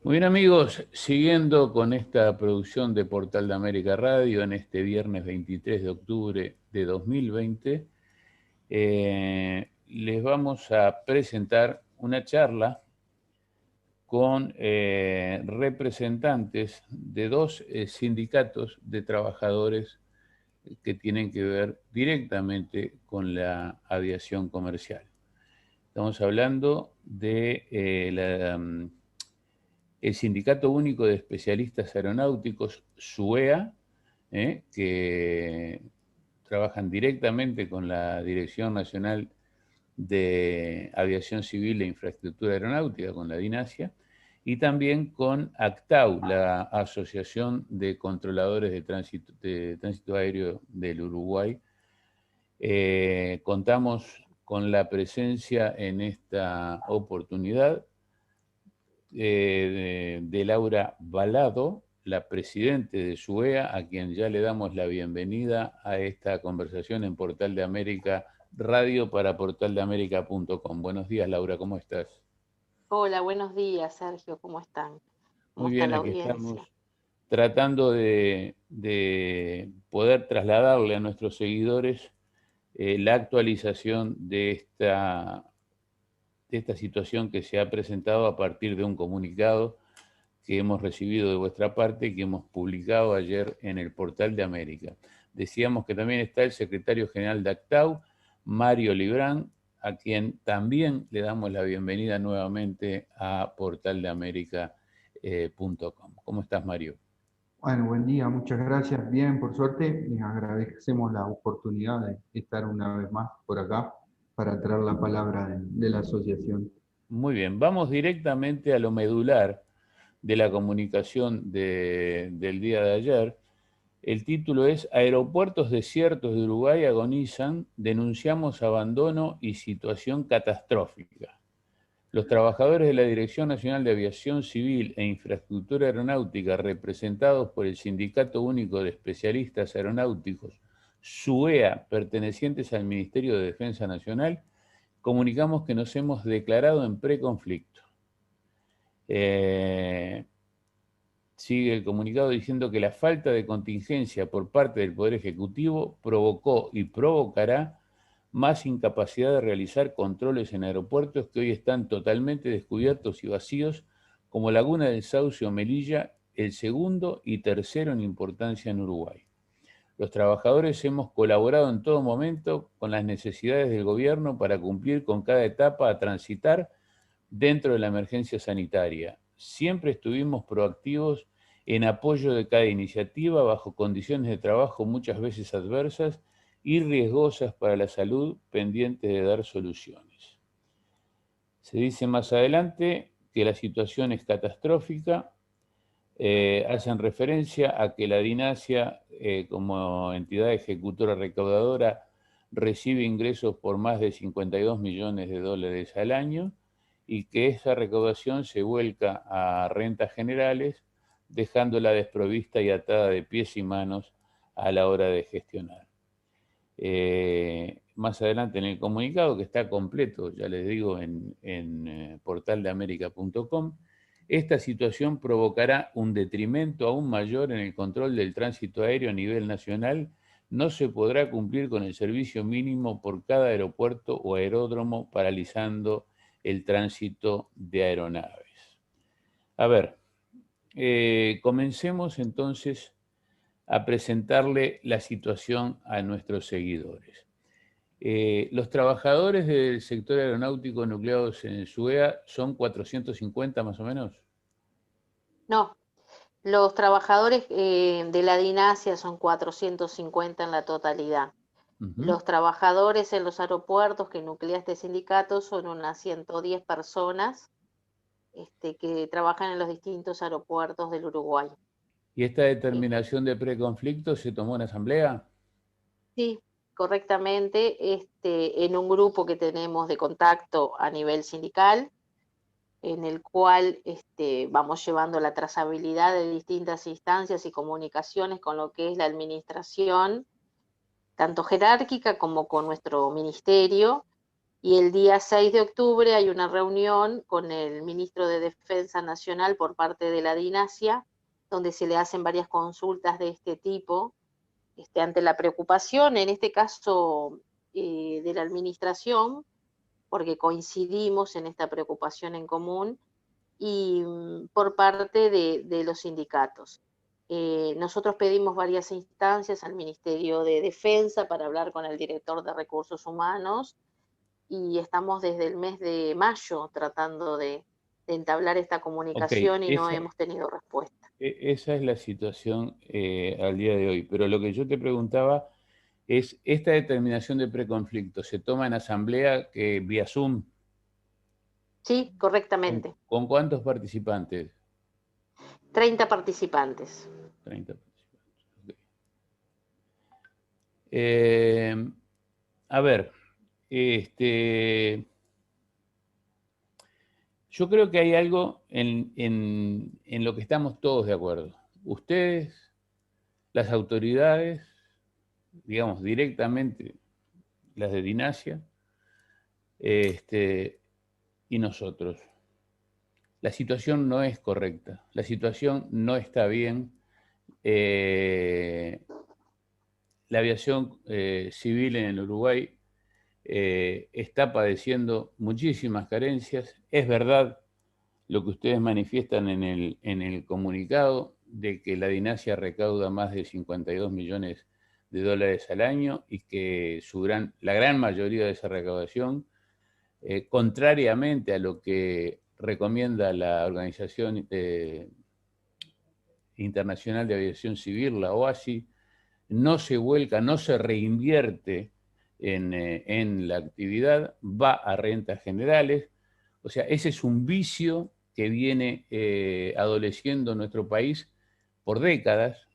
Muy bien amigos, siguiendo con esta producción de Portal de América Radio en este viernes 23 de octubre de 2020, les vamos a presentar una charla con representantes de dos sindicatos de trabajadores que tienen que ver directamente con la aviación comercial. Estamos hablando de el Sindicato Único de Especialistas Aeronáuticos, SUEA, que trabajan directamente con la Dirección Nacional de Aviación Civil e Infraestructura Aeronáutica, con la DINASIA, y también con ACTAU, la Asociación de Controladores de Tránsito Aéreo del Uruguay. Contamos con la presencia en esta oportunidad de Laura Balado, la presidente de SUEA, a quien ya le damos la bienvenida a esta conversación en Portal de América Radio para portaldeamerica.com. Buenos días, Laura, ¿cómo estás? Hola, buenos días, Sergio, ¿cómo están? ¿Cómo Muy está bien, la aquí estamos audiencia? tratando de poder trasladarle a nuestros seguidores la actualización de esta situación que se ha presentado a partir de un comunicado que hemos recibido de vuestra parte y que hemos publicado ayer en el Portal de América. Decíamos que también está el secretario general de ACTAU, Mario Librán, a quien también le damos la bienvenida nuevamente a portaldeamerica.com. ¿Cómo estás, Mario? Bueno, buen día, muchas gracias. Bien, por suerte, les agradecemos la oportunidad de estar una vez más por acá para traer la palabra de la asociación. Muy bien, vamos directamente a lo medular de la comunicación del día de ayer. El título es Aeropuertos desiertos de Uruguay agonizan, denunciamos abandono y situación catastrófica. Los trabajadores de la Dirección Nacional de Aviación Civil e Infraestructura Aeronáutica, representados por el Sindicato Único de Especialistas Aeronáuticos, SUEA, pertenecientes al Ministerio de Defensa Nacional, comunicamos que nos hemos declarado en preconflicto. Sigue el comunicado diciendo que la falta de contingencia por parte del Poder Ejecutivo provocó y provocará más incapacidad de realizar controles en aeropuertos que hoy están totalmente descubiertos y vacíos, como Laguna del Sauce o Melilla, el segundo y tercero en importancia en Uruguay. Los trabajadores hemos colaborado en todo momento con las necesidades del gobierno para cumplir con cada etapa a transitar dentro de la emergencia sanitaria. Siempre estuvimos proactivos en apoyo de cada iniciativa bajo condiciones de trabajo muchas veces adversas y riesgosas para la salud, pendientes de dar soluciones. Se dice más adelante que la situación es catastrófica. Hacen referencia a que la DINASIA, como entidad ejecutora recaudadora, recibe ingresos por más de 52 millones de dólares al año y que esa recaudación se vuelca a rentas generales, dejándola desprovista y atada de pies y manos a la hora de gestionar. Más adelante en el comunicado, que está completo, ya les digo, en portaldeamerica.com, esta situación provocará un detrimento aún mayor en el control del tránsito aéreo a nivel nacional. No se podrá cumplir con el servicio mínimo por cada aeropuerto o aeródromo, paralizando el tránsito de aeronaves. A ver, comencemos entonces a presentarle la situación a nuestros seguidores. Los trabajadores del sector aeronáutico nucleados en SUEA son 450 más o menos. No, los trabajadores de la DINASIA son 450 en la totalidad. Uh-huh. Los trabajadores en los aeropuertos que nuclea este sindicato son unas 110 personas que trabajan en los distintos aeropuertos del Uruguay. ¿Y esta Eh, determinación de preconflicto se tomó en asamblea? sí, correctamente, en un grupo que tenemos de contacto a nivel sindical, en el cual vamos llevando la trazabilidad de distintas instancias y comunicaciones con lo que es la administración, tanto jerárquica como con nuestro ministerio, Y el día 6 de octubre hay una reunión con el ministro de Defensa Nacional por parte de la DINASIA, donde se le hacen varias consultas de este tipo, ante la preocupación, en este caso de la administración, porque coincidimos en esta preocupación en común, y por parte de los sindicatos. Nosotros pedimos varias instancias al Ministerio de Defensa para hablar con el director de Recursos Humanos, y estamos desde el mes de mayo tratando de entablar esta Ok, comunicación y no hemos tenido respuesta. esa es la situación al día de hoy. Pero lo que yo te preguntaba es, ¿esta determinación de preconflicto se toma en asamblea vía Zoom? Sí, correctamente. ¿Con cuántos participantes? 30 participantes. 30 participantes. Okay. A ver, yo creo que hay algo en lo que estamos todos de acuerdo. Ustedes, las autoridades, digamos directamente las de DINASIA, y nosotros. La situación no es correcta, la situación no está bien. La aviación civil en el Uruguay está padeciendo muchísimas carencias. Es verdad lo que ustedes manifiestan en el comunicado de que la DINASIA recauda más de 52 millones de dólares al año y que la gran mayoría de esa recaudación, contrariamente a lo que recomienda la Organización Internacional de Aviación Civil, la OACI, no se vuelca, no se reinvierte en la actividad, va a rentas generales. O sea, ese es un vicio que viene adoleciendo nuestro país por décadas.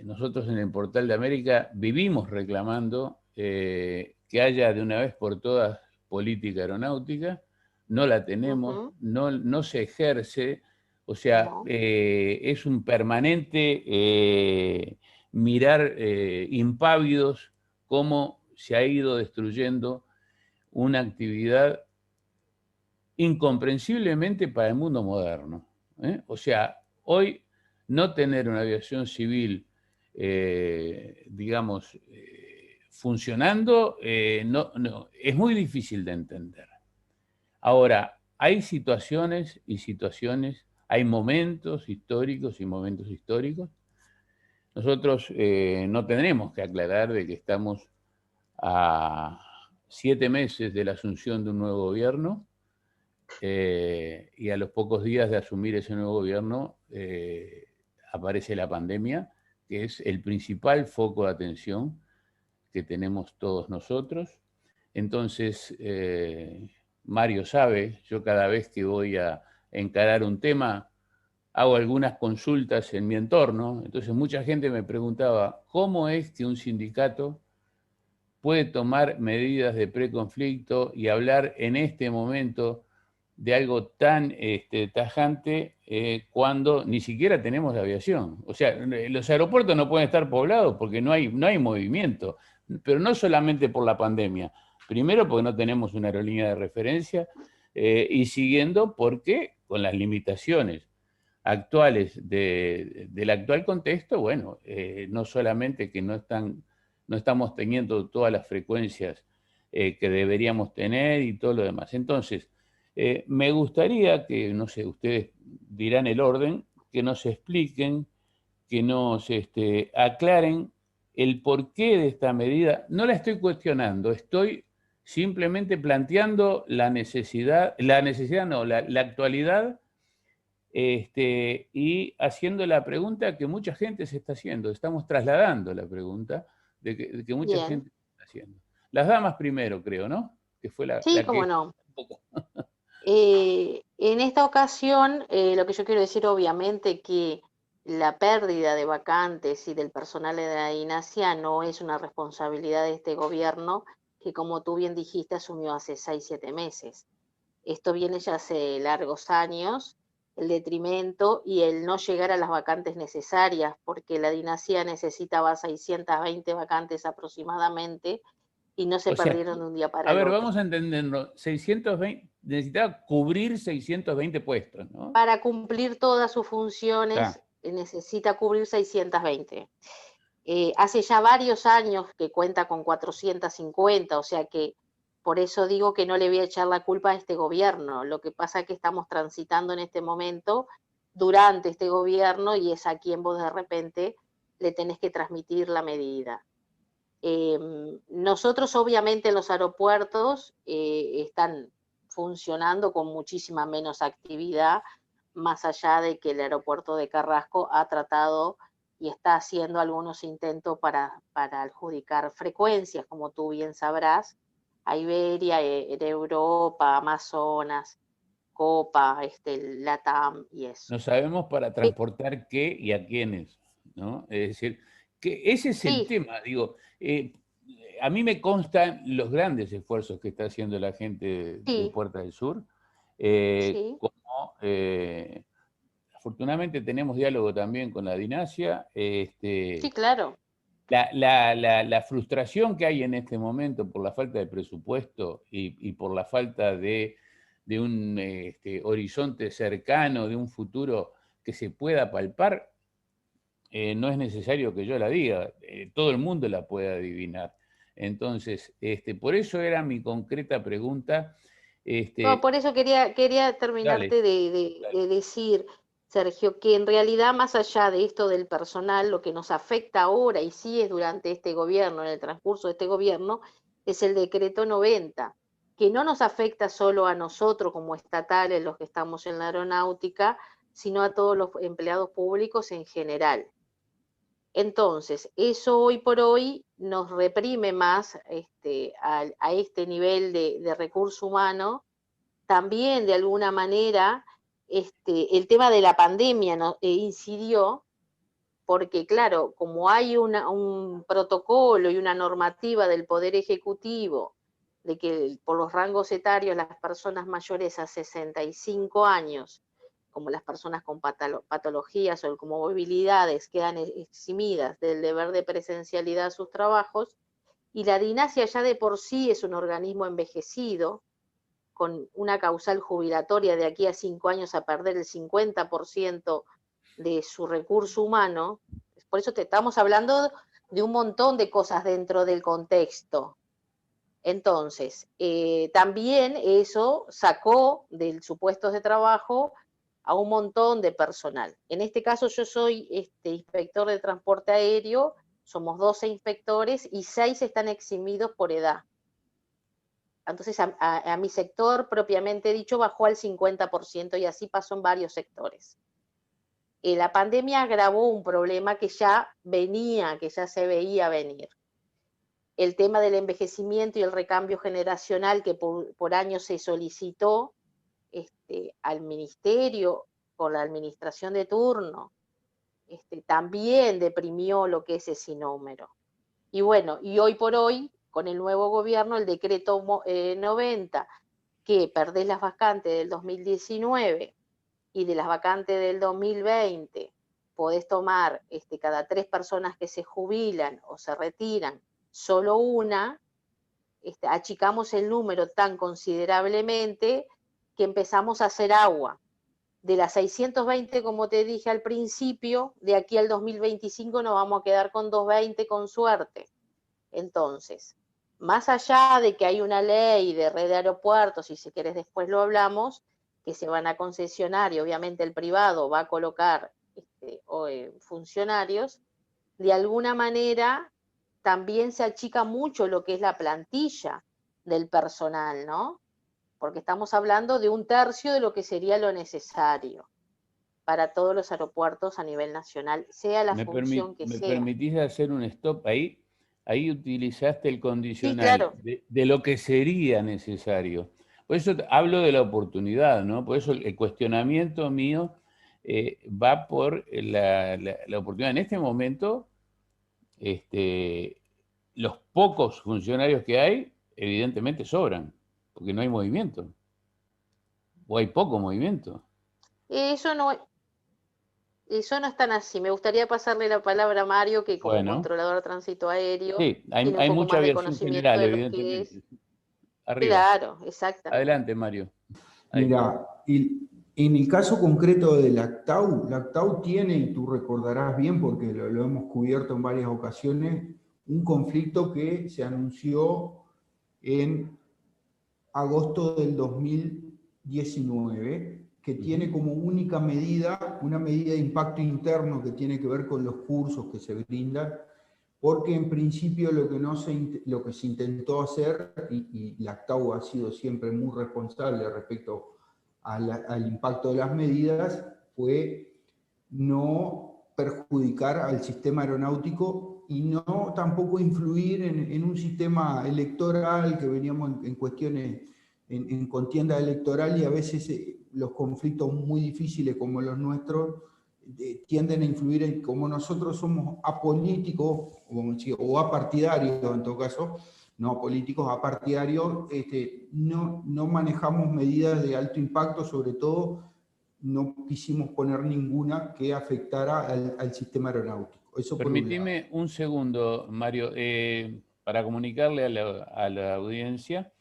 Nosotros en el Portal de América vivimos reclamando que haya de una vez por todas política aeronáutica, no la tenemos, no se ejerce, o sea, No. es un permanente mirar impávidos cómo se ha ido destruyendo una actividad incomprensiblemente para el mundo moderno. O sea, hoy no tener una aviación civil, digamos, funcionando, es muy difícil de entender. Ahora, hay situaciones y situaciones, hay momentos históricos y momentos históricos. Nosotros no tendremos que aclarar de que estamos a 7 meses de la asunción de un nuevo gobierno, y a los pocos días de asumir ese nuevo gobierno aparece la pandemia, que es el principal foco de atención que tenemos todos nosotros. Entonces, Mario sabe, yo cada vez que voy a encarar un tema, hago algunas consultas en mi entorno. Entonces mucha gente me preguntaba, ¿cómo es que un sindicato puede tomar medidas de preconflicto y hablar en este momento de algo tan tajante cuando ni siquiera tenemos aviación? O sea, los aeropuertos no pueden estar poblados porque no hay movimiento, pero no solamente por la pandemia. Primero porque no tenemos una aerolínea de referencia, y siguiendo porque con las limitaciones actuales del actual contexto, bueno, no solamente que no estamos teniendo todas las frecuencias que deberíamos tener y todo lo demás. Entonces, me gustaría que, no sé, ustedes dirán el orden, que nos expliquen, que nos aclaren el porqué de esta medida. No la estoy cuestionando, estoy simplemente planteando la actualidad, y haciendo la pregunta que mucha gente se está haciendo. Estamos trasladando la pregunta de que mucha Bien. gente se está haciendo. Las damas primero, creo, ¿no? Que fue la Sí, que... cómo no. En esta ocasión, lo que yo quiero decir, obviamente, que la pérdida de vacantes y del personal de la DINASIA no es una responsabilidad de este gobierno, que como tú bien dijiste, asumió hace 6, 7 meses. Esto viene ya hace largos años, el detrimento y el no llegar a las vacantes necesarias, porque la DINASIA necesitaba 620 vacantes aproximadamente y no se O sea, perdieron de un día para a el ver, otro. vamos a entenderlo. 620, necesitaba cubrir 620 puestos, ¿no? Para cumplir todas sus Está. funciones necesita cubrir 620. Hace ya varios años que cuenta con 450, o sea que por eso digo que no le voy a echar la culpa a este gobierno. Lo que pasa es que estamos transitando en este momento durante este gobierno y es a quien vos de repente le tenés que transmitir la medida. Nosotros obviamente los aeropuertos están funcionando con muchísima menos actividad, más allá de que el aeropuerto de Carrasco ha tratado y está haciendo algunos intentos para adjudicar frecuencias, como tú bien sabrás, a Iberia, Europa, Amazonas, Copa, LATAM y eso. No sabemos para transportar qué y a quiénes, ¿no? Es decir, que ese es el Sí, tema, digo. A mí me constan los grandes esfuerzos que está haciendo la gente de sí, Puerta del Sur, sí, como afortunadamente tenemos diálogo también con la Dinasia. sí, claro. La frustración que hay en este momento por la falta de presupuesto y por la falta de un horizonte cercano, de un futuro que se pueda palpar, no es necesario que yo la diga, todo el mundo la puede adivinar. Entonces, por eso era mi concreta pregunta. No, por eso quería Dale, terminarte dale. de decir, Sergio, que en realidad más allá de esto del personal, lo que nos afecta ahora y sí es durante este gobierno, en el transcurso de este gobierno, es el decreto 90, que no nos afecta solo a nosotros como estatales, los que estamos en la aeronáutica, sino a todos los empleados públicos en general. Entonces, eso hoy por hoy nos reprime más a este nivel de recurso humano. También de alguna manera el tema de la pandemia incidió, porque claro, como hay un protocolo y una normativa del Poder Ejecutivo de que por los rangos etarios las personas mayores a 65 años, como las personas con patologías o con movilidades, quedan eximidas del deber de presencialidad a sus trabajos, y la DINASIA ya de por sí es un organismo envejecido, con una causal jubilatoria de aquí a 5 años a perder el 50% de su recurso humano. Por eso estamos hablando de un montón de cosas dentro del contexto. Entonces, también eso sacó de sus puestos de trabajo a un montón de personal. En este caso yo soy inspector de transporte aéreo, somos 12 inspectores y 6 están eximidos por edad. Entonces a mi sector propiamente dicho bajó al 50% y así pasó en varios sectores. La pandemia agravó un problema que ya venía, que ya se veía venir. El tema del envejecimiento y el recambio generacional que por años se solicitó al ministerio por la administración de turno, también deprimió lo que es ese número. Y bueno, y hoy por hoy, con el nuevo gobierno, el decreto 90, que perdés las vacantes del 2019 y de las vacantes del 2020, podés tomar cada 3 personas que se jubilan o se retiran, solo una, achicamos el número tan considerablemente que empezamos a hacer agua. De las 620, como te dije al principio, de aquí al 2025 nos vamos a quedar con 220 con suerte. Entonces, más allá de que hay una ley de red de aeropuertos, y si querés después lo hablamos, que se van a concesionar y obviamente el privado va a colocar funcionarios, de alguna manera también se achica mucho lo que es la plantilla del personal, ¿no? Porque estamos hablando de 1/3 de lo que sería lo necesario para todos los aeropuertos a nivel nacional, sea la función que ¿Me sea. permitís hacer un stop ahí? Ahí utilizaste el Sí, condicional claro. de lo que sería necesario. Por eso hablo de la oportunidad, ¿no? Por eso el cuestionamiento mío va por la oportunidad. En este momento, los pocos funcionarios que hay, evidentemente sobran, porque no hay movimiento, o hay poco movimiento. Eso no, Eso no es tan así. Me gustaría pasarle la palabra a Mario, que como Bueno, controlador de tránsito aéreo sí, hay, tiene un hay poco mucha más de aviación conocimiento general, de lo que es. evidentemente. Arriba. Claro, exactamente. Adelante, Mario. Ahí está. Mira, en el caso concreto de Lactau tiene, y tú recordarás bien porque lo hemos cubierto en varias ocasiones, un conflicto que se anunció en agosto del 2019, que tiene como única medida una medida de impacto interno que tiene que ver con los cursos que se brindan, porque en principio lo que se intentó hacer, y Lactau ha sido siempre muy responsable respecto al impacto de las medidas, fue no perjudicar al sistema aeronáutico y no tampoco influir en un sistema electoral que veníamos en cuestiones, en contienda electoral, y a veces los conflictos muy difíciles como los nuestros tienden a influir en, como nosotros somos apolíticos o apartidarios en todo caso, no políticos, apartidarios, no manejamos medidas de alto impacto, sobre todo no quisimos poner ninguna que afectara al sistema aeronáutico. Eso por un lado. Permitime un segundo, Mario, para comunicarle a la audiencia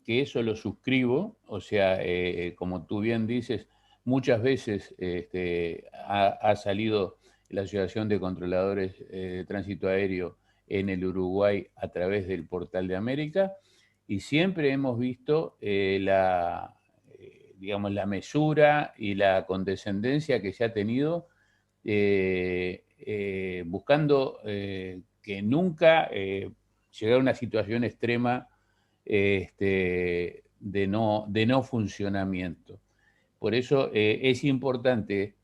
que eso lo suscribo, o sea, como tú bien dices, muchas veces ha salido la Asociación de Controladores de Tránsito Aéreo en el Uruguay a través del Portal de América, y siempre hemos visto digamos, la mesura y la condescendencia que se ha tenido, buscando que nunca llegara a una situación extrema de no funcionamiento. Por eso es importante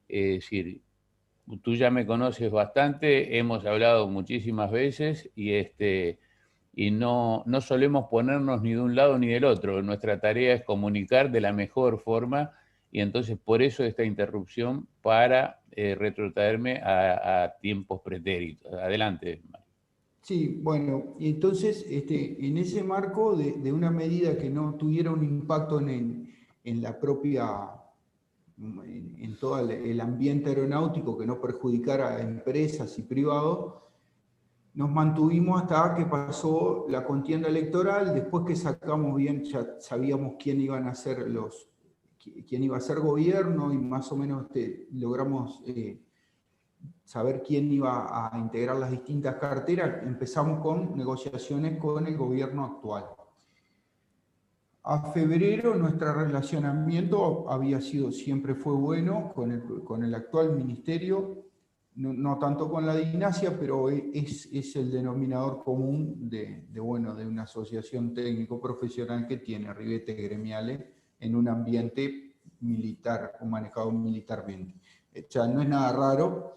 decir, tú ya me conoces bastante, hemos hablado muchísimas veces y no solemos ponernos ni de un lado ni del otro. Nuestra tarea es comunicar de la mejor forma, y entonces por eso esta interrupción para retrotraerme a tiempos pretéritos. Adelante, Mario. Sí, bueno, y entonces en ese marco de una medida que no tuviera un impacto en la propia, en todo el ambiente aeronáutico, que no perjudicara a empresas y privados, nos mantuvimos hasta que pasó la contienda electoral. Después que sacamos bien, ya sabíamos quién iban a ser quién iba a ser gobierno, y más o menos logramos saber quién iba a integrar las distintas carteras. Empezamos con negociaciones con el gobierno actual. A febrero nuestro relacionamiento siempre fue bueno con el actual ministerio, no tanto con la DINASIA, pero es el denominador común de una asociación técnico-profesional que tiene ribetes gremiales en un ambiente militar o manejado militarmente. O sea, no es nada raro,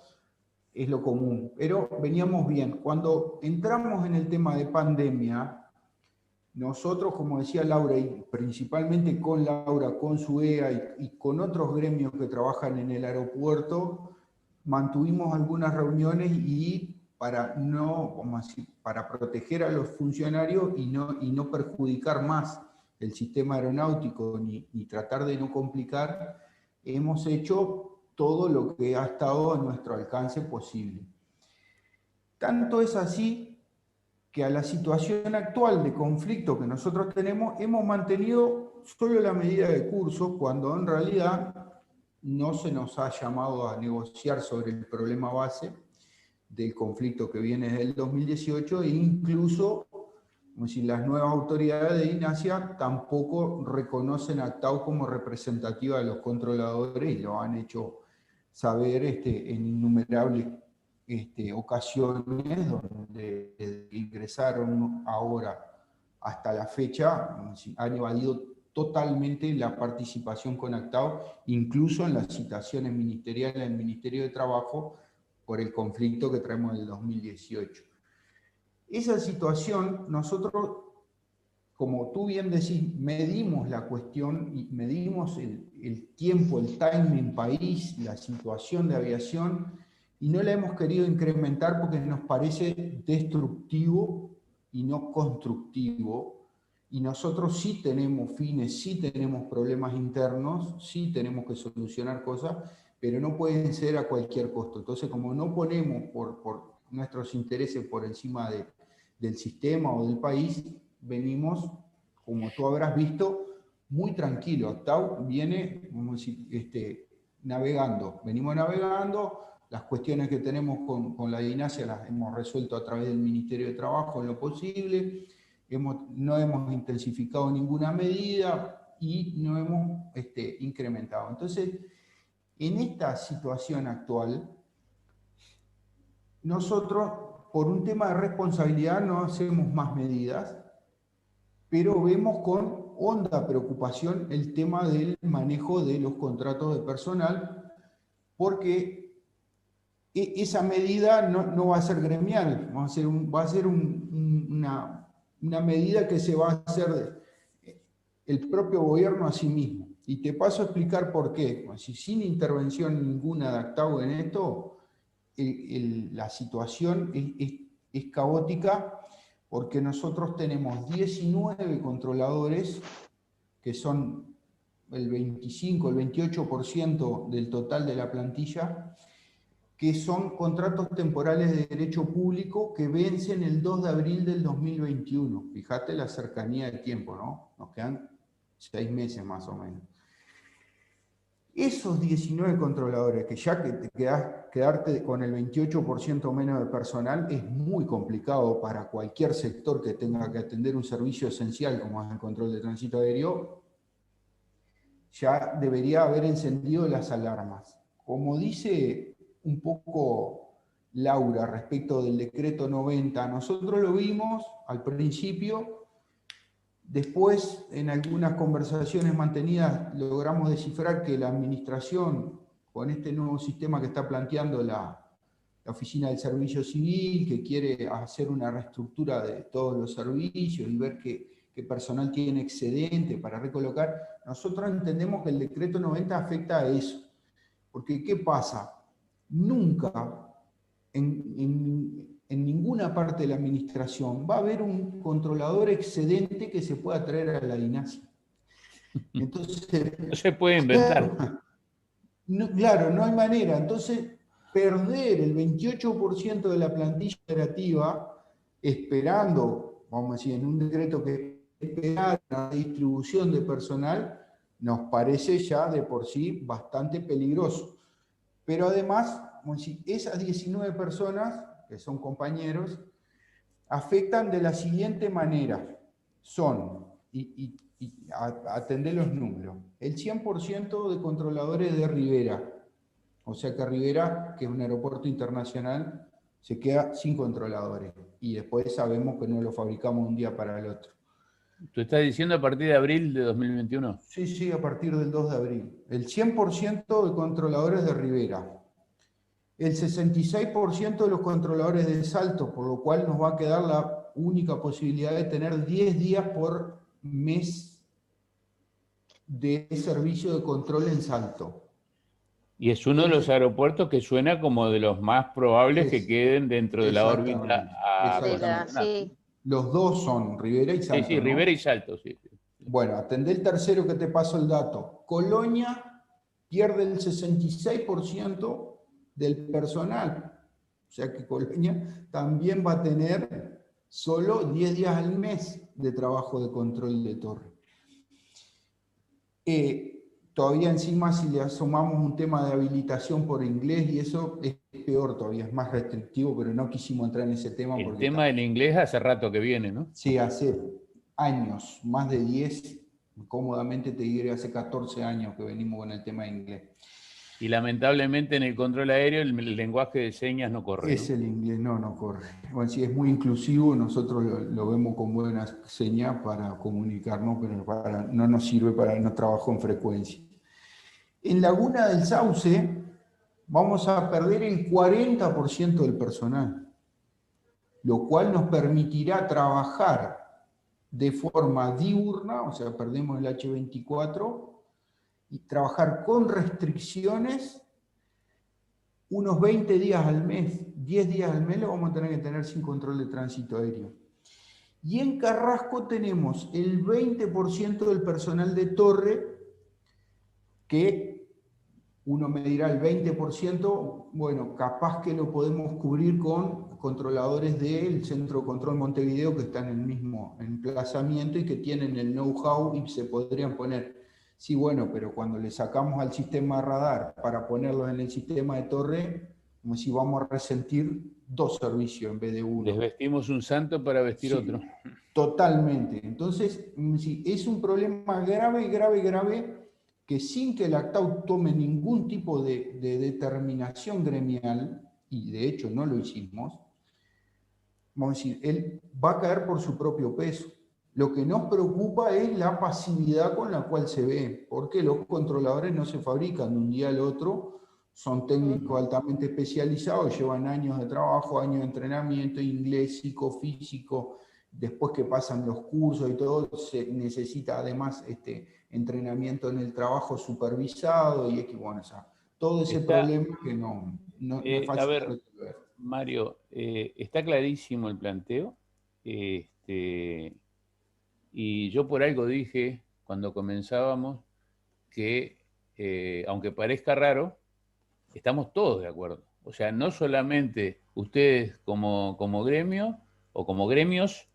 es lo común, pero veníamos bien. Cuando entramos en el tema de pandemia, nosotros, como decía Laura, y principalmente con Laura, con SUEA y con otros gremios que trabajan en el aeropuerto, mantuvimos algunas reuniones y para proteger a los funcionarios y no perjudicar más el sistema aeronáutico ni tratar de no complicar, hemos hecho todo lo que ha estado a nuestro alcance posible. Tanto es así que a la situación actual de conflicto que nosotros tenemos, hemos mantenido solo la medida de curso, cuando en realidad no se nos ha llamado a negociar sobre el problema base del conflicto que viene desde el 2018, e incluso, como si las nuevas autoridades de INASIA tampoco reconocen a ACTAU como representativa de los controladores, y lo han hecho saber en innumerables ocasiones, donde ingresaron ahora hasta la fecha, han evadido totalmente la participación con ACTAU, incluso en las citaciones ministeriales del Ministerio de Trabajo, por el conflicto que traemos del 2018. Esa situación, nosotros, como tú bien decís, medimos la cuestión y medimos el tiempo, el timing país, la situación de aviación, y no la hemos querido incrementar porque nos parece destructivo y no constructivo. Y nosotros sí tenemos fines, sí tenemos problemas internos, sí tenemos que solucionar cosas, pero no pueden ser a cualquier costo. Entonces, como no ponemos por nuestros intereses por encima del sistema o del país, venimos, como tú habrás visto, muy tranquilo. TAU viene, vamos a decir, navegando. Venimos navegando, las cuestiones que tenemos con la DINASIA las hemos resuelto a través del Ministerio de Trabajo en lo posible, no hemos intensificado ninguna medida y no hemos incrementado. Entonces, en esta situación actual, nosotros, por un tema de responsabilidad, no hacemos más medidas, pero vemos con honda preocupación el tema del manejo de los contratos de personal, porque esa medida no va a ser gremial, va a ser una medida que se va a hacer el propio gobierno a sí mismo. Y te paso a explicar por qué. Si sin intervención ninguna de ACTAU en esto, la situación es caótica, porque nosotros tenemos 19 controladores, que son el 25, el 28% del total de la plantilla, que son contratos temporales de derecho público que vencen el 2 de abril del 2021. Fíjate la cercanía del tiempo, ¿no? Nos quedan 6 meses más o menos. Esos 19 controladores, que ya que quedarte con el 28% menos de personal, es muy complicado para cualquier sector que tenga que atender un servicio esencial como es el control de tránsito aéreo, ya debería haber encendido las alarmas. Como dice un poco Laura respecto del decreto 90, nosotros lo vimos al principio. Después, en algunas conversaciones mantenidas, logramos descifrar que la administración, con este nuevo sistema que está planteando la Oficina del Servicio Civil, que quiere hacer una reestructura de todos los servicios y ver qué personal tiene excedente para recolocar, nosotros entendemos que el decreto 90 afecta a eso. Porque, ¿qué pasa? Nunca en ninguna parte de la administración va a haber un controlador excedente que se pueda traer a la DINASIA. Entonces, no se puede inventar. Claro, no hay manera. Entonces, perder el 28% de la plantilla operativa, esperando, vamos a decir, en un decreto que espera la distribución de personal, nos parece ya de por sí bastante peligroso. Pero además, esas 19 personas, que son compañeros, afectan de la siguiente manera. Son, y atender los números, el 100% de controladores de Rivera. O sea que Rivera, que es un aeropuerto internacional, se queda sin controladores. Y después sabemos que no lo fabricamos de un día para el otro. ¿Tú estás diciendo a partir de abril de 2021? Sí, a partir del 2 de abril. El 100% de controladores de Rivera. El 66% de los controladores de Salto, por lo cual nos va a quedar la única posibilidad de tener 10 días por mes de servicio de control en Salto. Y es uno de los aeropuertos que suena como de los más probables que queden dentro de la órbita sí. Los dos son Rivera y Salto. Sí, ¿no? Rivera y Salto, sí. Bueno, atendé el tercero que te paso el dato. Colonia pierde el 66% del personal. O sea que Colonia también va a tener solo 10 días al mes de trabajo de control de torre. Todavía encima si le sumamos un tema de habilitación por inglés y eso es peor todavía, es más restrictivo, pero no quisimos entrar en ese tema. El tema del inglés hace rato que viene, ¿no? Sí, hace años, más de 10, cómodamente te diré hace 14 años que venimos con el tema de inglés. Y lamentablemente en el control aéreo el lenguaje de señas no corre. Es el inglés, no corre. Bueno, sí, es muy inclusivo, nosotros lo vemos con buenas señas para comunicarnos, pero no nos sirve para no trabajo en frecuencia. En Laguna del Sauce vamos a perder el 40% del personal, lo cual nos permitirá trabajar de forma diurna, o sea, perdemos el H24, y trabajar con restricciones unos 20 días al mes, 10 días al mes lo vamos a tener que tener sin control de tránsito aéreo. Y en Carrasco tenemos el 20% del personal de torre que Uno me dirá el 20%, bueno, capaz que lo podemos cubrir con controladores del Centro de Control Montevideo que están en el mismo emplazamiento y que tienen el know-how y se podrían poner. Sí, bueno, pero cuando le sacamos al sistema radar para ponerlos en el sistema de torre, como si vamos a resentir 2 servicios en vez de 1. Les vestimos un santo para vestir Sí, otro. totalmente. Entonces, sí, es un problema grave, grave, grave, que sin que el ACTAU tome ningún tipo de determinación gremial, y de hecho no lo hicimos, vamos a decir, él va a caer por su propio peso. Lo que nos preocupa es la pasividad con la cual se ve, porque los controladores no se fabrican de un día al otro, son técnicos altamente especializados, llevan años de trabajo, años de entrenamiento, inglés, psicofísico, después que pasan los cursos y todo, se necesita además entrenamiento en el trabajo supervisado, y bueno, o sea, todo ese problema que no es fácil de resolver. Mario, está clarísimo el planteo, y yo por algo dije cuando comenzábamos que, aunque parezca raro, estamos todos de acuerdo. O sea, no solamente ustedes como gremio o como gremios,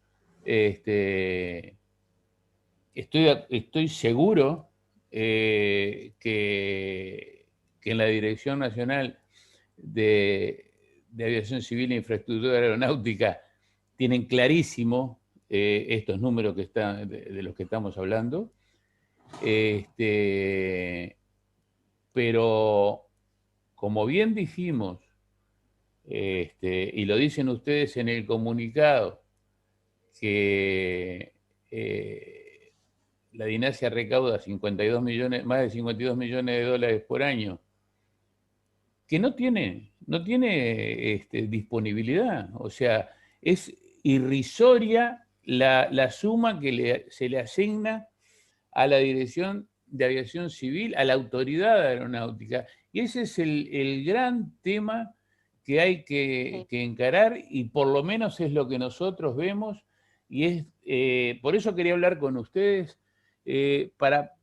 estoy seguro que en la Dirección Nacional de Aviación Civil e Infraestructura Aeronáutica tienen clarísimo estos números que de los que estamos hablando. Pero, como bien dijimos, y lo dicen ustedes en el comunicado, que la DINASIA recauda más de 52 millones de dólares por año, que no tiene disponibilidad. O sea, es irrisoria la suma que se le asigna a la Dirección de Aviación Civil, a la Autoridad Aeronáutica. Y ese es el gran tema que hay que encarar, y por lo menos es lo que nosotros vemos, y por eso quería hablar con ustedes, para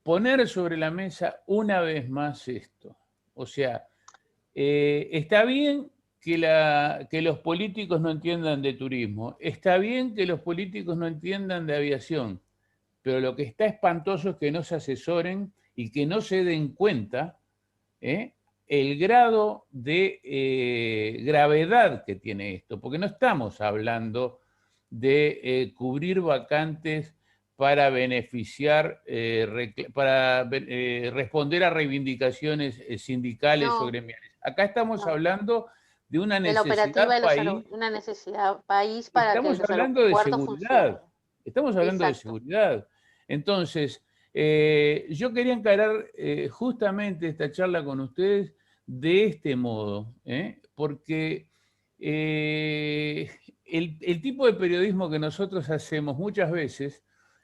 poner sobre la mesa una vez más esto. O sea, está bien que los políticos no entiendan de turismo, está bien que los políticos no entiendan de aviación, pero lo que está espantoso es que no se asesoren y que no se den cuenta el grado de gravedad que tiene esto, porque no estamos hablando de cubrir vacantes para beneficiar, para responder a reivindicaciones sindicales o gremiales. Acá estamos hablando de una necesidad país. Una necesidad país para estamos que los hablando de aeropuertos seguridad. funcionen. Estamos hablando de seguridad. Entonces, yo quería encarar justamente esta charla con ustedes de este modo, porque el tipo de periodismo que nosotros hacemos muchas veces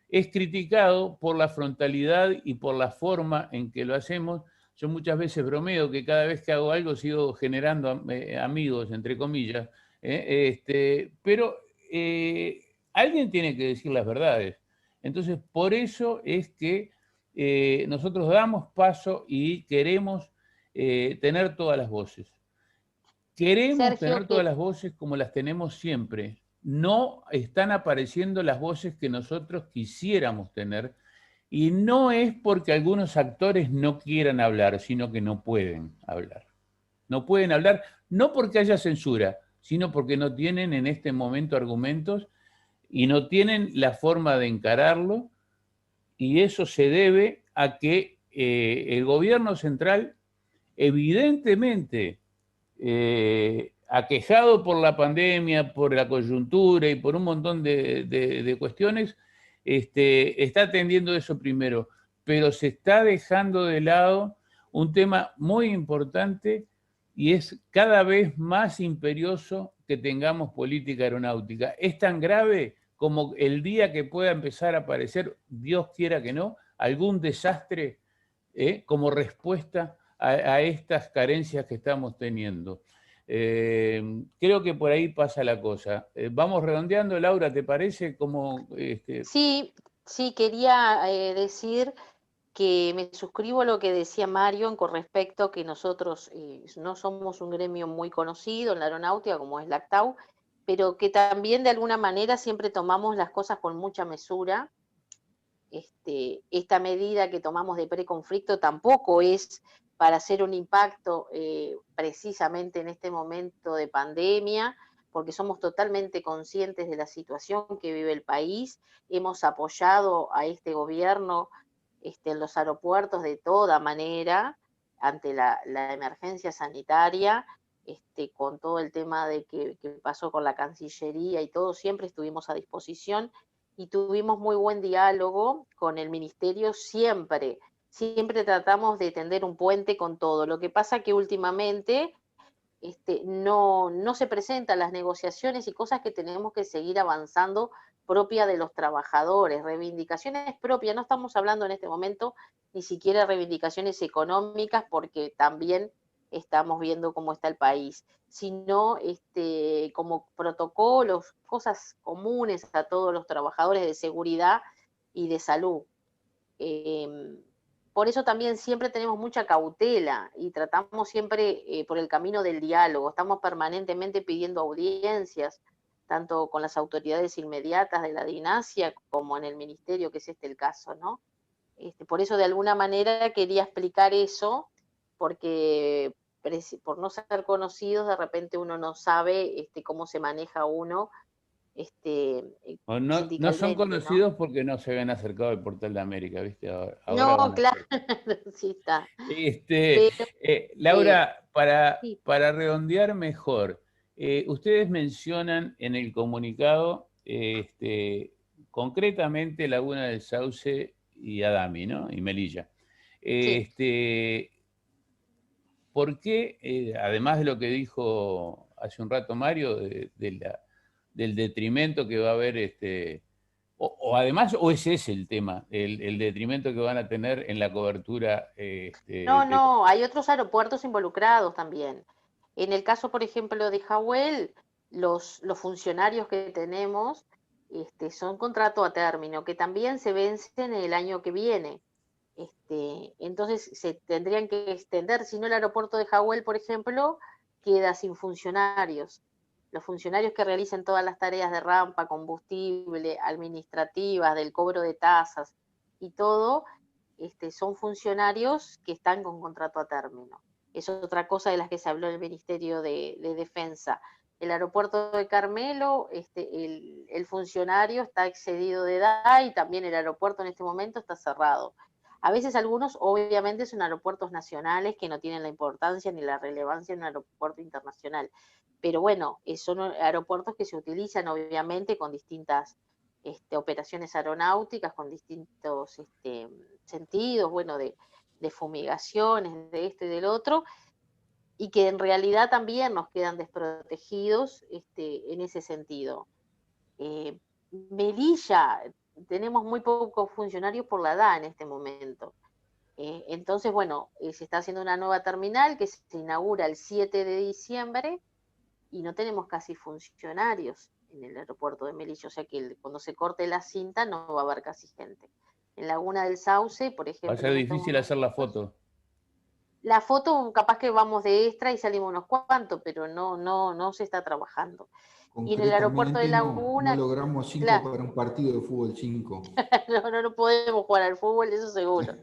es criticado por la frontalidad y por la forma en que lo hacemos. Yo muchas veces bromeo que cada vez que hago algo sigo generando amigos, entre comillas, pero alguien tiene que decir las verdades. Entonces, por eso es que nosotros damos paso y queremos tener todas las voces. Queremos tener todas las voces como las tenemos siempre. No están apareciendo las voces que nosotros quisiéramos tener, y no es porque algunos actores no quieran hablar, sino que no pueden hablar. No pueden hablar, no porque haya censura, sino porque no tienen en este momento argumentos y no tienen la forma de encararlo, y eso se debe a que el gobierno central, evidentemente, aquejado por la pandemia, por la coyuntura y por un montón de cuestiones, está atendiendo eso primero, pero se está dejando de lado un tema muy importante, y es cada vez más imperioso que tengamos política aeronáutica. Es tan grave como el día que pueda empezar a aparecer, Dios quiera que no, algún desastre como respuesta a estas carencias que estamos teniendo. Creo que por ahí pasa la cosa. Vamos redondeando, Laura, ¿te parece? Sí, quería decir que me suscribo a lo que decía Mario con respecto a que nosotros no somos un gremio muy conocido en la aeronáutica como es LACTAU, pero que también de alguna manera siempre tomamos las cosas con mucha mesura. Esta medida que tomamos de preconflicto tampoco es para hacer un impacto precisamente en este momento de pandemia, porque somos totalmente conscientes de la situación que vive el país. Hemos apoyado a este gobierno en los aeropuertos de toda manera ante la emergencia sanitaria, con todo el tema de que pasó con la Cancillería y todo, siempre estuvimos a disposición y tuvimos muy buen diálogo con el ministerio siempre. Siempre tratamos de tender un puente con todo. Lo que pasa que últimamente no se presentan las negociaciones y cosas que tenemos que seguir avanzando propia de los trabajadores, reivindicaciones propias, no estamos hablando en este momento ni siquiera de reivindicaciones económicas porque también estamos viendo cómo está el país, sino como protocolos, cosas comunes a todos los trabajadores de seguridad y de salud. Por eso también siempre tenemos mucha cautela y tratamos siempre por el camino del diálogo. Estamos permanentemente pidiendo audiencias, tanto con las autoridades inmediatas de la DINASIA como en el ministerio, que es el caso, ¿no? Por eso de alguna manera quería explicar eso, porque por no ser conocidos de repente uno no sabe cómo se maneja uno O no son sindicalmente, ¿no? conocidos porque no se habían acercado al Portal de América, ¿viste? Ahora No, van a claro, ser. sí está. Este, Pero Laura, sí, para redondear mejor, ustedes mencionan en el comunicado concretamente Laguna del Sauce y Adami, ¿no? Y Melilla. sí. Este, ¿Por qué, además de lo que dijo hace un rato Mario, del detrimento que va a haber, o además, o ese es el tema, el detrimento que van a tener en la cobertura No, no, hay otros aeropuertos involucrados también. En el caso, por ejemplo, de Jawel, los funcionarios que tenemos son contrato a término, que también se vencen el año que viene. Entonces se tendrían que extender, si no el aeropuerto de Jawel, por ejemplo, queda sin funcionarios. Los funcionarios que realicen todas las tareas de rampa, combustible, administrativas, del cobro de tasas y todo, son funcionarios que están con contrato a término. Es otra cosa de las que se habló en el Ministerio de Defensa. El aeropuerto de Carmelo, el funcionario está excedido de edad y también el aeropuerto en este momento está cerrado. A veces algunos, obviamente, son aeropuertos nacionales que no tienen la importancia ni la relevancia en un aeropuerto internacional. Pero bueno, son aeropuertos que se utilizan, obviamente, con distintas operaciones aeronáuticas, con distintos sentidos, bueno, de fumigaciones, de esto y del otro, y que en realidad también nos quedan desprotegidos en ese sentido. Melilla, tenemos muy pocos funcionarios por la edad en este momento. Entonces, bueno, se está haciendo una nueva terminal que se inaugura el 7 de diciembre y no tenemos casi funcionarios en el aeropuerto de Melilla, o sea que cuando se corte la cinta no va a haber casi gente. En Laguna del Sauce, por va a ejemplo, ser en estos difícil hacer la momentos, foto. la foto capaz que vamos de extra y salimos unos cuantos, pero no se está trabajando. Y en el aeropuerto de Concretamente no Laguna, logramos 5 claro, para un partido de fútbol 5. no podemos jugar al fútbol, eso seguro.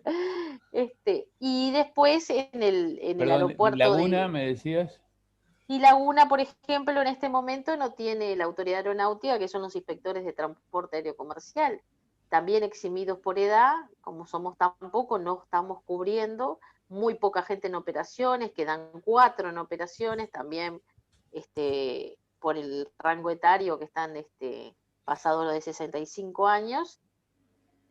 Y después en el Perdón, aeropuerto Laguna, de, ¿me decías? y Laguna, por ejemplo, en este momento no tiene la autoridad aeronáutica, que son los inspectores de transporte aéreo comercial. También eximidos por edad, como somos tan pocos, no estamos cubriendo. Muy poca gente en operaciones, quedan 4 en operaciones, también por el rango etario que están pasados los de 65 años.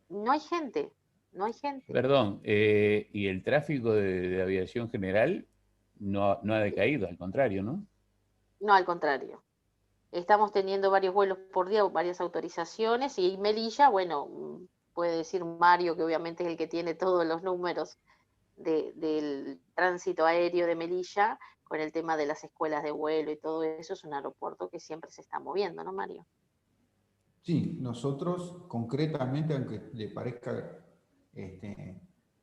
No hay gente, no hay gente. Perdón, y el tráfico de aviación general no ha decaído, al contrario, ¿no? No, al contrario. Estamos teniendo varios vuelos por día, varias autorizaciones, y Melilla, bueno, puede decir Mario, que obviamente es el que tiene todos los números del tránsito aéreo de Melilla, con el tema de las escuelas de vuelo y todo eso, es un aeropuerto que siempre se está moviendo, ¿no, Mario? Sí, nosotros concretamente, aunque le parezca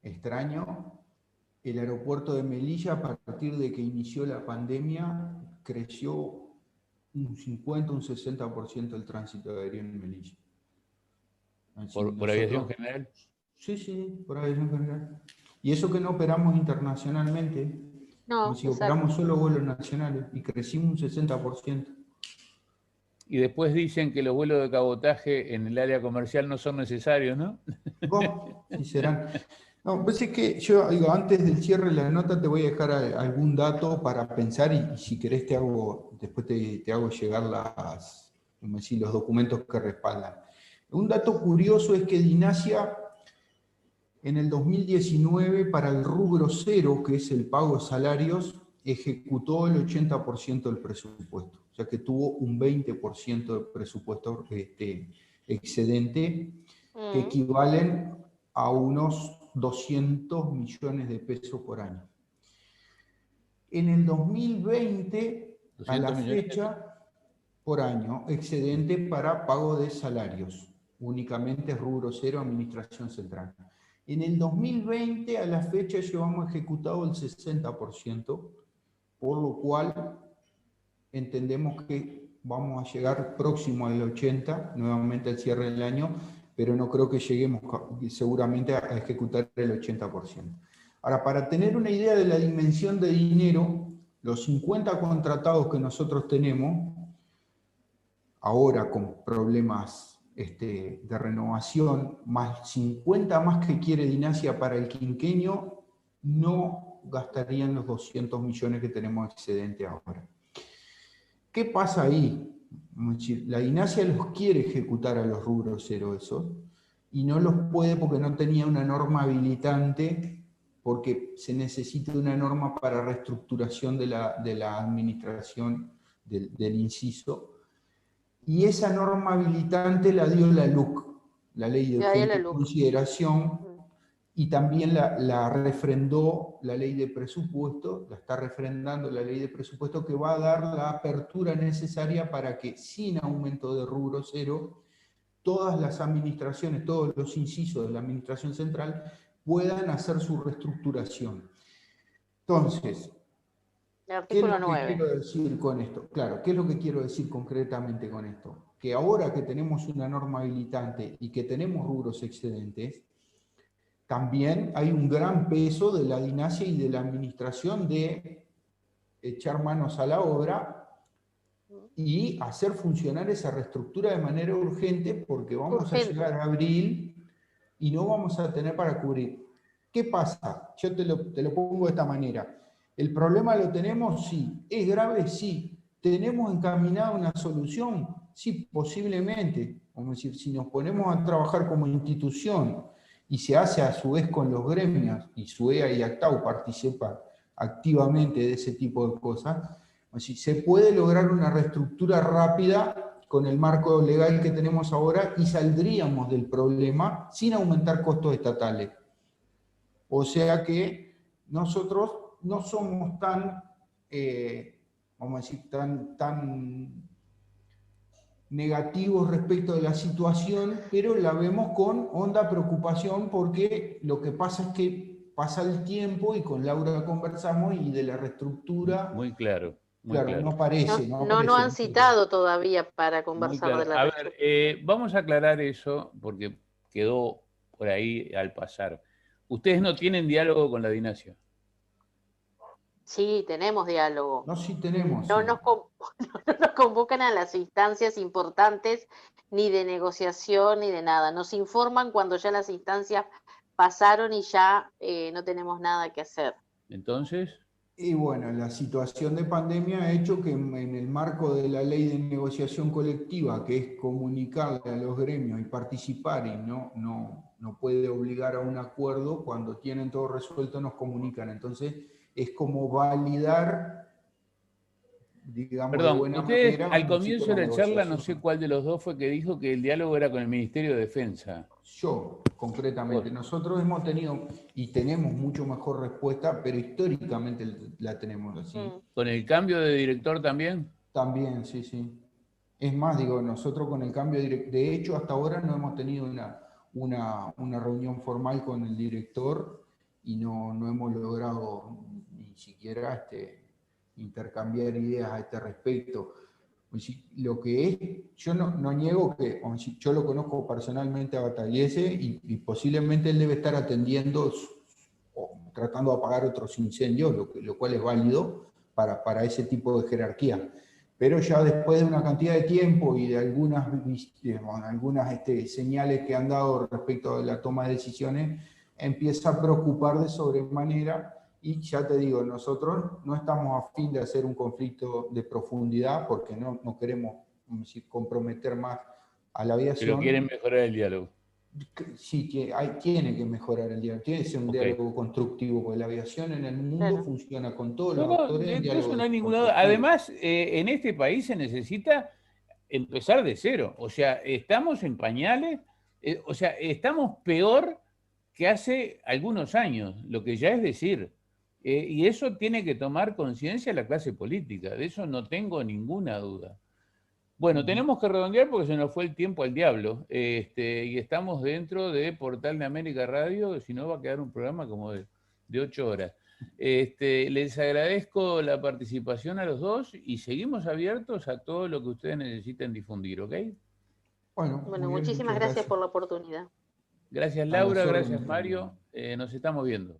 extraño. El aeropuerto de Melilla, a partir de que inició la pandemia, creció un 50, un 60% el tránsito aéreo en Melilla. ¿Por aviación general? Sí, por aviación general. Y eso que no operamos internacionalmente, No, como si exacto. operamos solo vuelos nacionales, y crecimos un 60%. Y después dicen que los vuelos de cabotaje en el área comercial no son necesarios, ¿no? Sí serán. No, pues es que yo digo, antes del cierre de la nota te voy a dejar algún dato para pensar y si querés después te hago llegar como decir, los documentos que respaldan. Un dato curioso es que Dinasia en el 2019 para el rubro cero, que es el pago de salarios, ejecutó el 80% del presupuesto. O sea que tuvo un 20% de presupuesto excedente, que equivalen a unos 200 millones de pesos por año. En el 2020, a la fecha, por año, excedente para pago de salarios, únicamente rubro cero, administración central. En el 2020, a la fecha, llevamos ejecutado el 60%, por lo cual entendemos que vamos a llegar próximo al 80%, nuevamente al cierre del año, pero no creo que lleguemos seguramente a ejecutar el 80%. Ahora, para tener una idea de la dimensión de dinero, los 50 contratados que nosotros tenemos, ahora con problemas de renovación, más 50 más que quiere Dinasia para el quinquenio, no gastarían los 200 millones que tenemos excedente ahora. ¿Qué pasa ahí? La Dinasia los quiere ejecutar a los rubros cero esos, y no los puede porque no tenía una norma habilitante, porque se necesita una norma para reestructuración de la administración del inciso, y esa norma habilitante la dio la LUC, la Ley de Urgente Consideración, y también la refrendó la Ley de Presupuesto, la está refrendando la Ley de Presupuesto, que va a dar la apertura necesaria para que, sin aumento de rubro cero, todas las administraciones, todos los incisos de la Administración Central puedan hacer su reestructuración. Entonces, ¿qué es lo que quiero decir con esto? Claro, ¿qué es lo que quiero decir concretamente con esto? Que ahora que tenemos una norma habilitante y que tenemos rubros excedentes, también hay un gran peso de la Dinasia y de la administración de echar manos a la obra y hacer funcionar esa reestructura de manera urgente, porque vamos a llegar a abril y no vamos a tener para cubrir. ¿Qué pasa? Yo te lo pongo de esta manera. ¿El problema lo tenemos? Sí. ¿Es grave? Sí. ¿Tenemos encaminada una solución? Sí, posiblemente. Vamos a decir, si nos ponemos a trabajar como institución y se hace a su vez con los gremios, y SUEA y ACTAU participan activamente de ese tipo de cosas, así, se puede lograr una reestructura rápida con el marco legal que tenemos ahora y saldríamos del problema sin aumentar costos estatales. O sea que nosotros no somos tan, vamos a decir, tan negativos respecto de la situación, pero la vemos con honda preocupación, porque lo que pasa es que pasa el tiempo y con Laura conversamos y de la reestructura... Muy claro. Muy claro, claro. no aparece. No nos han citado todavía para conversar de la reestructura. A ver, vamos a aclarar eso porque quedó por ahí al pasar. ¿Ustedes no tienen diálogo con la Dinasia? Sí, tenemos diálogo. No, sí tenemos. No, sí. nos convocan a las instancias importantes, ni de negociación, ni de nada. Nos informan cuando ya las instancias pasaron y ya no tenemos nada que hacer. Entonces... Y bueno, la situación de pandemia ha hecho que en el marco de la ley de negociación colectiva, que es comunicarle a los gremios y participar, y no puede obligar a un acuerdo, cuando tienen todo resuelto nos comunican. Entonces es como validar, digamos, Perdón, de buena ustedes manera. al comienzo de la charla, no sé cuál de los dos fue que dijo que el diálogo era con el Ministerio de Defensa. Yo, concretamente. Nosotros hemos tenido y tenemos mucho mejor respuesta, pero históricamente la tenemos así. ¿Con el cambio de director también? También, sí, sí. Es más, digo, nosotros con el cambio de hecho, hasta ahora no hemos tenido una reunión formal con el director, y no hemos logrado ni siquiera intercambiar ideas a este respecto. Pues lo que es, yo no niego que, yo lo conozco personalmente a Batagliese y posiblemente él debe estar atendiendo o tratando de apagar otros incendios, lo cual es válido para ese tipo de jerarquía. Pero ya después de una cantidad de tiempo y de algunas señales que han dado respecto a la toma de decisiones, empieza a preocupar de sobremanera. Y ya te digo, nosotros no estamos a fin de hacer un conflicto de profundidad porque no queremos comprometer más a la aviación. Pero quieren mejorar el diálogo. Sí, tiene que mejorar el diálogo, tiene que ser un diálogo constructivo, porque la aviación en el mundo funciona con todos los actores en diálogo. Eso no hay ninguna duda. Además, en este país se necesita empezar de cero. O sea, estamos en pañales, o sea, estamos peor que hace algunos años, lo que ya es decir. Y eso tiene que tomar conciencia la clase política, de eso no tengo ninguna duda. Bueno, tenemos que redondear porque se nos fue el tiempo al diablo, y estamos dentro de Portal de América Radio, si no va a quedar un programa como de 8 horas. Les agradezco la participación a los dos y seguimos abiertos a todo lo que ustedes necesiten difundir, ¿ok? Bueno, muchísimas gracias por la oportunidad. Gracias Laura, gracias Mario, nos estamos viendo.